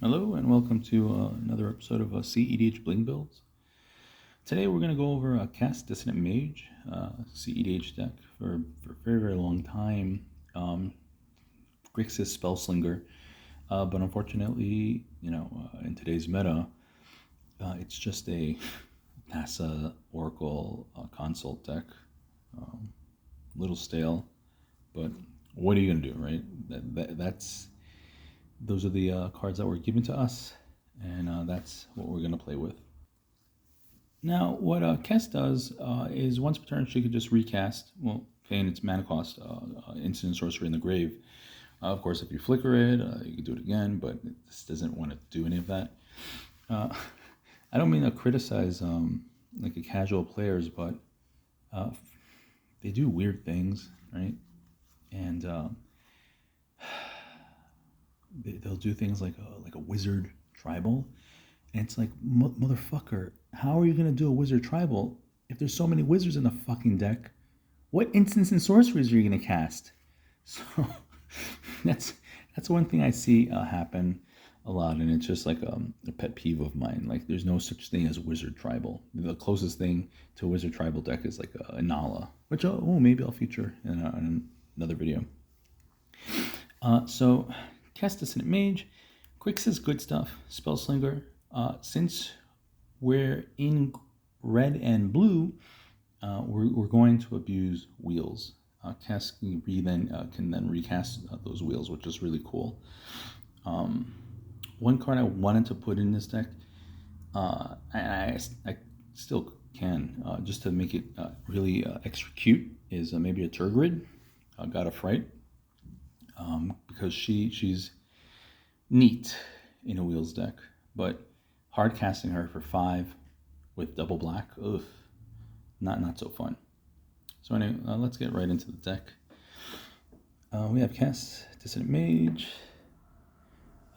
Hello and welcome to another episode of CEDH Bling Builds. Today we're going to go over Cast Dissonant Mage, CEDH deck for a very, very long time. Grixis Spellslinger, but unfortunately, in today's meta, it's just a NASA Oracle consult deck. Little stale, but what are you going to do, right? Those are the cards that were given to us, and that's what we're going to play with. Now, what Kess does is once per turn, she could just recast, paying its mana cost, instant sorcery in the grave. Of course, if you flicker it, you can do it again, but this doesn't want to do any of that. I don't mean to criticize like the casual players, but they do weird things, right? And they'll do things like a wizard tribal, and it's like, motherfucker, how are you gonna do a wizard tribal if there's so many wizards in the fucking deck? What instants and sorceries are you gonna cast? So that's one thing I see happen a lot, and it's just like a pet peeve of mine. Like, there's no such thing as wizard tribal. The closest thing to a wizard tribal deck is like a Nala, which maybe I'll feature in another video. So Cast Dissonant Mage, Quicks is good stuff. Spellslinger. Since we're in red and blue, we're going to abuse wheels. Cast can then recast those wheels, which is really cool. One card I wanted to put in this deck, I still can, just to make it really extra cute, is maybe a Tergrid, God of Fright, because she's neat in a wheels deck, but hard casting her for 5 with double black, not so fun. So anyway, let's get right into the deck. We have Cast Dissonant Mage,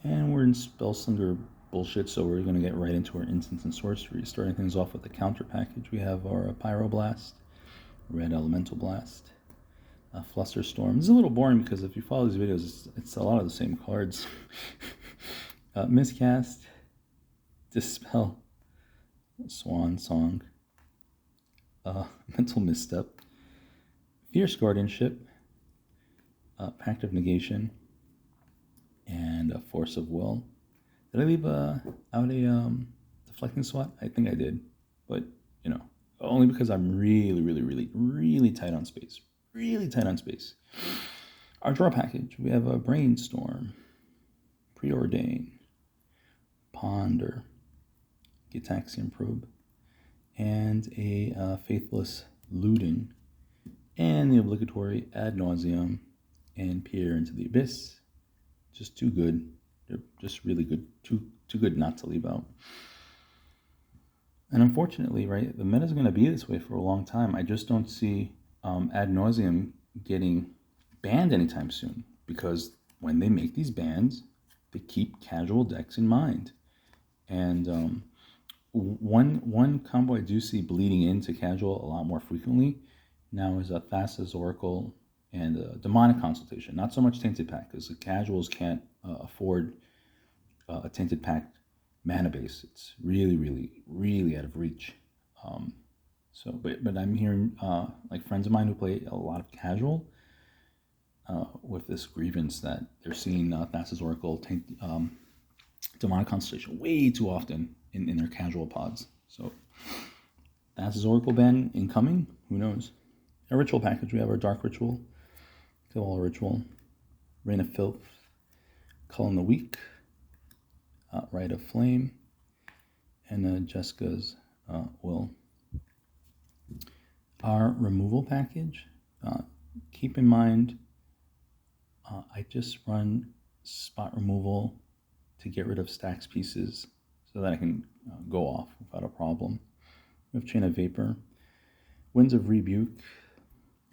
and we're in Spellslinger bullshit, so we're going to get right into our instants and sorceries. Starting things off with the counter package, we have our Pyroblast, Red Elemental Blast, Flusterstorm. This is a little boring because if you follow these videos, it's a lot of the same cards. Miscast, Dispel, Swan Song, Mental Misstep, Fierce Guardianship, Pact of Negation, and Force of Will. Did I leave out a Deflecting Swat? I think I did, but only because I'm really, really, really, really tight on space. Really tight on space. Our draw package, we have a Brainstorm, Preordain, Ponder, Gitaxian Probe, and a Faithless Looting, and the obligatory Ad Nauseam and Peer into the Abyss. Just too good. They're just really good. Too good not to leave out. And unfortunately, right, the meta is going to be this way for a long time. I just don't see Ad Nauseam getting banned anytime soon, because when they make these bans, they keep casual decks in mind. And one combo I do see bleeding into casual a lot more frequently now is Thassa's Oracle and Demonic Consultation. Not so much Tainted Pact, because the casuals can't afford a Tainted Pact mana base. It's really, really, really out of reach. But I'm hearing like friends of mine who play a lot of casual with this grievance that they're seeing Thassa's Oracle, Demonic Constellation way too often in their casual pods. So Thassa's Oracle ban incoming, who knows? A ritual package, we have our Dark Ritual, Cabal Ritual, Reign of Filth, Culling the Weak, Rite of Flame, and Jessica's Will. Our removal package, keep in mind, I just run spot removal to get rid of stacks pieces so that I can go off without a problem. We have Chain of Vapor, Winds of Rebuke,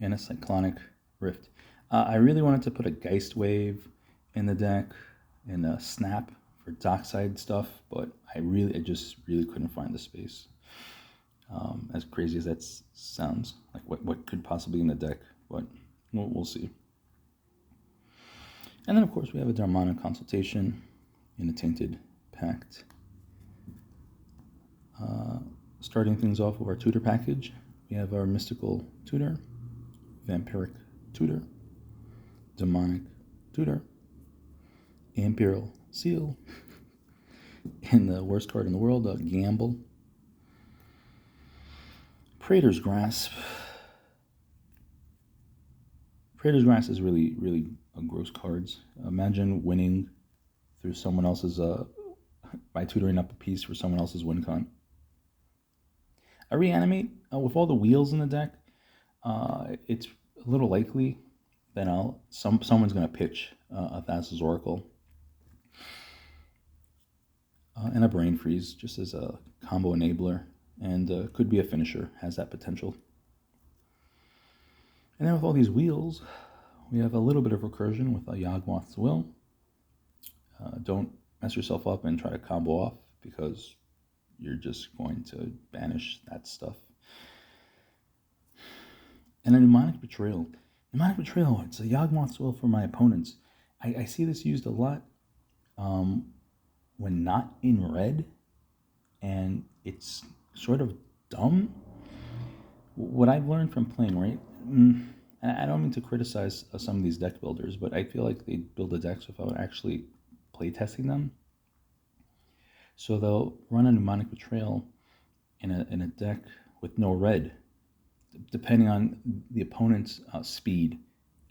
and a Cyclonic Rift. I really wanted to put a Geist Wave in the deck and a Snap for Dockside stuff, but I just really couldn't find the space. As crazy as that sounds, like what could possibly be in the deck, but we'll see. And then, of course, we have a Demonic Consultation, in a Tainted Pact. Starting things off with our tutor package, we have our Mystical Tutor, Vampiric Tutor, Demonic Tutor, Imperial Seal, and the worst card in the world, Gamble, Praetor's Grasp. Praetor's Grasp is really, really gross cards. Imagine winning through someone else's, by tutoring up a piece for someone else's win con. I Reanimate, with all the wheels in the deck, it's a little likely that someone's going to pitch a Thassa's Oracle. And a Brain Freeze, just as a combo enabler, and could be a finisher, has that potential. And then with all these wheels, we have a little bit of recursion with a Yawgmoth's Will. Don't mess yourself up and try to combo off, because you're just going to banish that stuff. And a Mnemonic Betrayal. Mnemonic Betrayal, it's a Yawgmoth's Will for my opponents. I see this used a lot when not in red, and it's sort of dumb. What I've learned from playing, right? I don't mean to criticize some of these deck builders, but I feel like they build the decks without actually playtesting them. So they'll run a Mnemonic Betrayal in a deck with no red, depending on the opponent's speed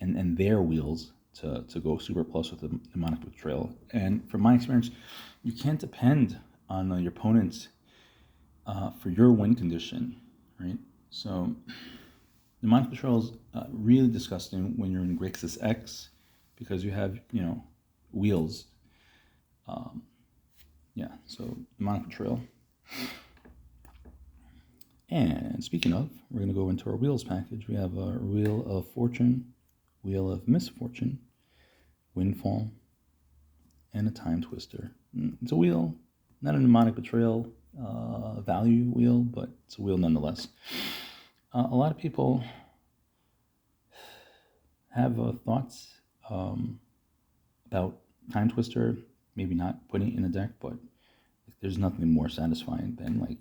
and their wheels to go super plus with the Mnemonic Betrayal. And from my experience, you can't depend on your opponents for your win condition, right? So Mnemonic Betrayal is really disgusting when you're in Grixis X, because you have, wheels. So Mnemonic Betrayal. And speaking of, we're going to go into our wheels package. We have a Wheel of Fortune, Wheel of Misfortune, Windfall, and a Time Twister. It's a wheel, not a Mnemonic Betrayal value wheel, but it's a wheel nonetheless. A lot of people have thoughts about Time Twister, maybe not putting it in a deck, but there's nothing more satisfying than like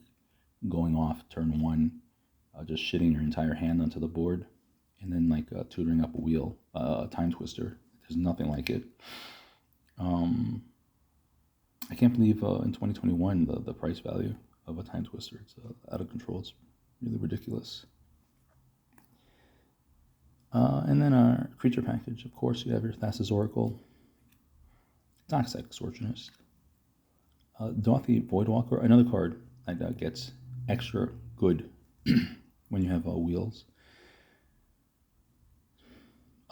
going off turn one, just shitting your entire hand onto the board, and then like tutoring up a wheel, a Time Twister. There's nothing like it. I can't believe in 2021 the price value of a Time Twister. It's out of control. It's really ridiculous. And then our creature package. Of course, you have your Thassa's Oracle, Toxic Extortionist, Dauthi Voidwalker, another card that gets extra good when you have wheels.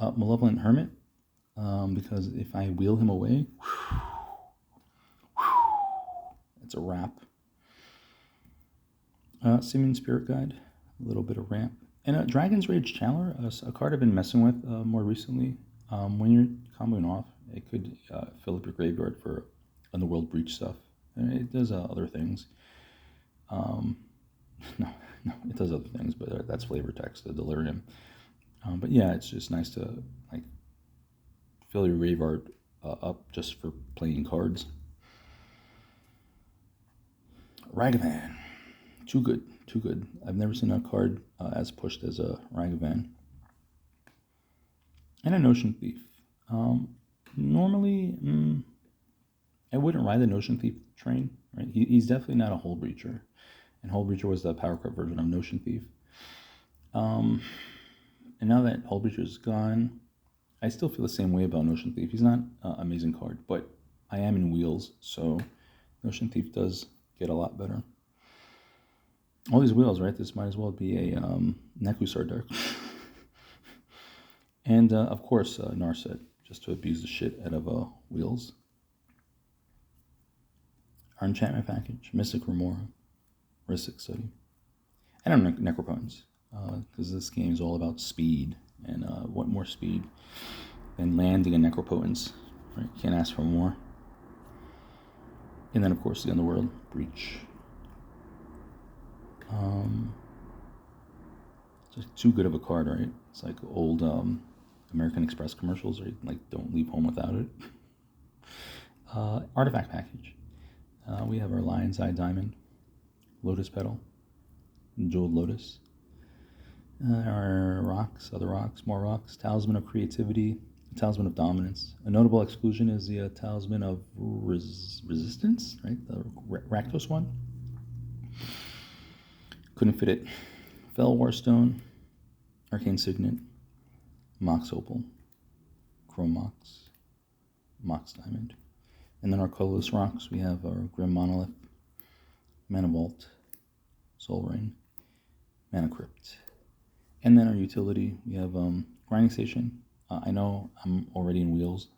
Malevolent Hermit, because if I wheel him away, it's a wrap. Simian Spirit Guide, a little bit of ramp. And Dragon's Rage Channeler, a card I've been messing with more recently. When you're comboing off, it could fill up your graveyard for Underworld Breach stuff. And it does other things. No, it does other things, but that's flavor text, the Delirium. But yeah, it's just nice to like fill your graveyard up just for playing cards. Ragavan, too good. I've never seen a card as pushed as a Ragavan. And a Notion Thief. Normally, I wouldn't ride the Notion Thief train, right? He's definitely not a Hull Breacher. And Hull Breacher was the power cut version of Notion Thief. And now that Hull Breacher is gone, I still feel the same way about Notion Thief. He's not an amazing card, but I am in wheels, so Notion Thief does get a lot better. All these wheels, right? This might as well be a Nekusar deck. And, of course, Narset, just to abuse the shit out of wheels. Our enchantment package, Mystic Remora, Rhystic Study. And our Necropotence, because this game is all about speed. And what more speed than landing a Necropotence, right? Can't ask for more. And then, of course, the Underworld Breach. Just too good of a card, right? It's like old American Express commercials, right? Like, don't leave home without it. Artifact package. We have our Lion's Eye Diamond, Lotus Petal, Jeweled Lotus. Our rocks, other rocks, more rocks. Talisman of Creativity, Talisman of Dominance. A notable exclusion is the Talisman of Resistance, right? The Rakdos one. Couldn't fit it. Fel Warstone, Arcane Signet, Mox Opal, Chrome Mox, Mox Diamond. And then our colorless rocks, we have our Grim Monolith, Mana Vault, Soul Ring, Mana Crypt. And then our utility, we have Grinding Station. I know I'm already in Wheels,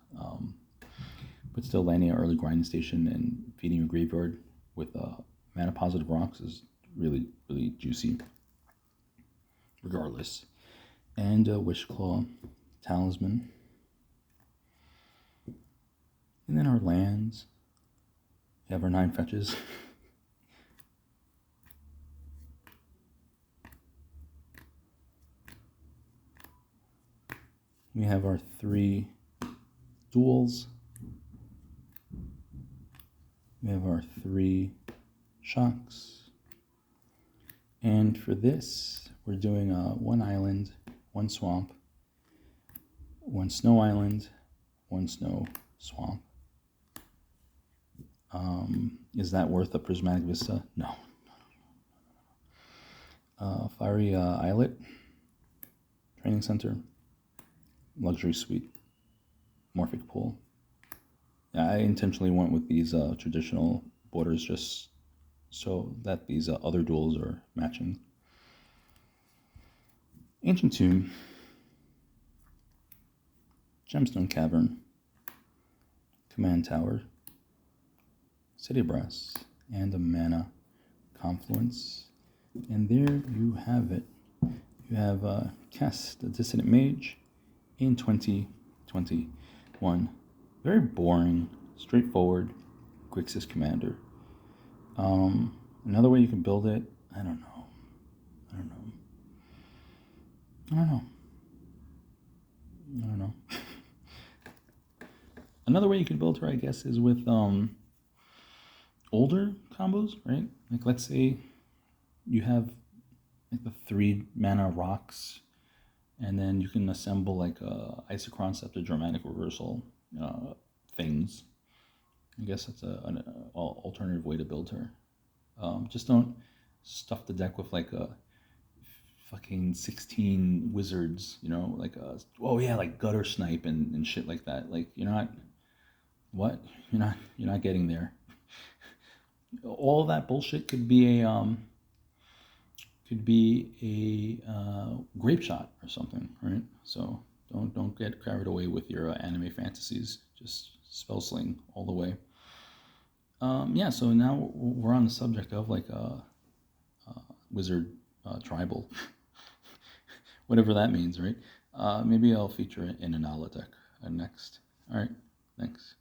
but still landing an early Grinding Station and feeding your graveyard with mana positive rocks is really, really juicy, regardless. And Wishclaw, Talisman. And then our lands. We have our 9 fetches. We have our 3 duels. We have our 3 shocks. And for this, we're doing 1 island, 1 swamp, 1 snow island, 1 snow swamp. Is that worth a Prismatic Vista? No. Fiery Islet, Training Center, Luxury Suite, Morphic Pool. I intentionally went with these traditional borders just so that these other duels are matching. Ancient Tomb, Gemstone Cavern, Command Tower, City of Brass, and a Mana Confluence. And there you have it. You have cast the Dissident Mage in 2021. Very boring, straightforward Grixis Commander. Another way you can build it, I don't know. Another way you can build her, I guess, is with older combos, right? Like, let's say you have like the 3 mana rocks, and then you can assemble like a Isochron Scepter Dramatic Reversal things. I guess that's an alternative way to build her. Just don't stuff the deck with like a fucking 16 wizards, you know, like like Gutter Snipe and shit like that. Like, you're not getting there. All that bullshit could be a grape shot or something, right? So don't get carried away with your anime fantasies. Just spell sling all the way. So now we're on the subject of like wizard tribal, whatever that means, right? Maybe I'll feature it in an Ala deck next. All right, thanks.